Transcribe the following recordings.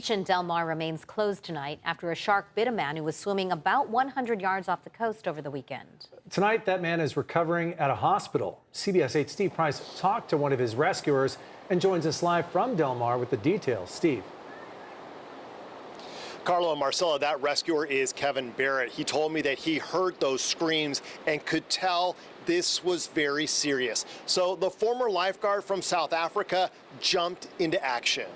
Beach in Del Mar remains closed tonight after a shark bit a man who was swimming about 100 yards off the coast over the weekend. Tonight, that man is recovering at a hospital. CBS 8's Steve Price talked to one of his rescuers and joins us live from Del Mar with the details. Steve. Carlo and Marcella, that rescuer is Kevin Barrett. He told me that he heard those screams and could tell this was very serious. So the former lifeguard from South Africa jumped into action.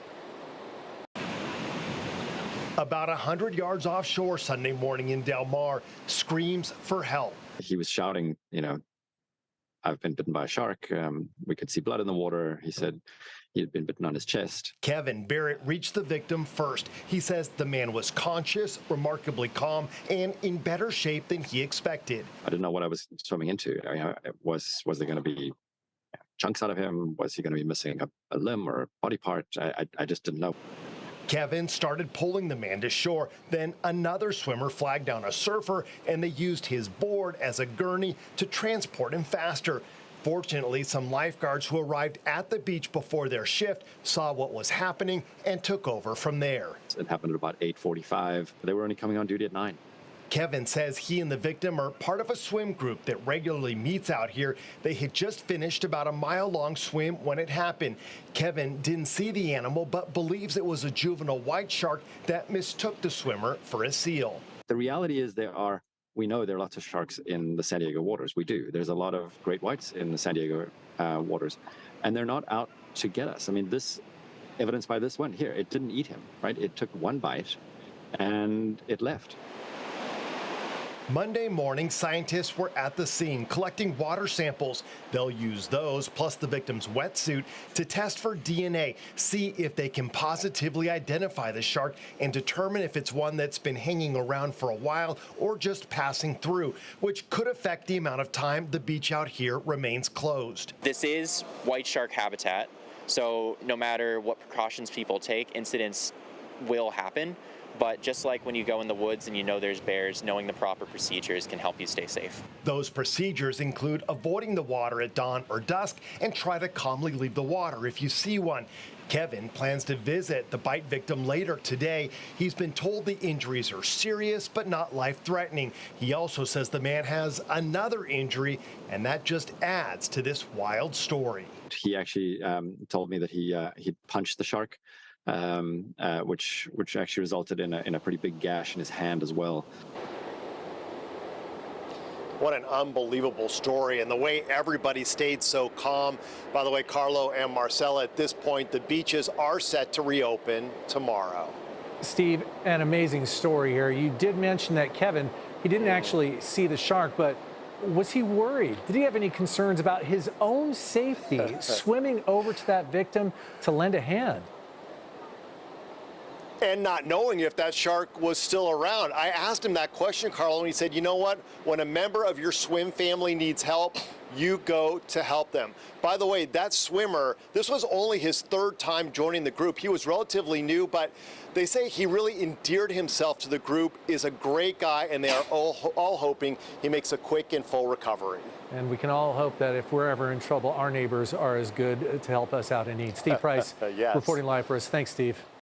About 100 yards offshore Sunday morning in Del Mar, screams for help. He was shouting, I've been bitten by a shark. We could see blood in the water. He said he had been bitten on his chest. Kevin Barrett reached the victim first. He says the man was conscious, remarkably calm, and in better shape than he expected. I didn't know what I was swimming into. Was there going to be chunks out of him? Was he going to be missing a limb or a body part? I just didn't know. Kevin started pulling the man to shore. Then another swimmer flagged down a surfer, and they used his board as a gurney to transport him faster. Fortunately, some lifeguards who arrived at the beach before their shift saw what was happening and took over from there. It happened at about 8:45. They were only coming on duty at 9. Kevin says he and the victim are part of a swim group that regularly meets out here. They had just finished about a mile-long swim when it happened. Kevin didn't see the animal, but believes it was a juvenile white shark that mistook the swimmer for a seal. The reality is we know there are lots of sharks in the San Diego waters. We do. There's a lot of great whites in the San Diego waters, and they're not out to get us. I mean, this evidenced by this one here. It didn't eat him, right? It took one bite, and it left. Monday morning, scientists were at the scene collecting water samples. They'll use those, plus the victim's wetsuit, to test for DNA, see if they can positively identify the shark and determine if it's one that's been hanging around for a while or just passing through, which could affect the amount of time the beach out here remains closed. This is white shark habitat, so no matter what precautions people take, incidents will happen. But just like when you go in the woods and you know there's bears, knowing the proper procedures can help you stay safe. Those procedures include avoiding the water at dawn or dusk and try to calmly leave the water if you see one. Kevin plans to visit the bite victim later today. He's been told the injuries are serious but not life-threatening. He also says the man has another injury, and that just adds to this wild story. He actually told me that he punched the shark. Which actually resulted in a pretty big gash in his hand as well. What an unbelievable story, and the way everybody stayed so calm. By the way, Carlo and Marcella, at this point, the beaches are set to reopen tomorrow. Steve, an amazing story here. You did mention that Kevin, he didn't actually see the shark, but was he worried? Did he have any concerns about his own safety swimming over to that victim to lend a hand? And not knowing if that shark was still around. I asked him that question, Carlo, and he said, you know what? When a member of your swim family needs help, you go to help them. By the way, that swimmer, this was only his third time joining the group. He was relatively new, but they say he really endeared himself to the group, is a great guy, and they are all hoping he makes a quick and full recovery. And we can all hope that if we're ever in trouble, our neighbors are as good to help us out in need. Steve Price Yes. reporting live for us. Thanks, Steve.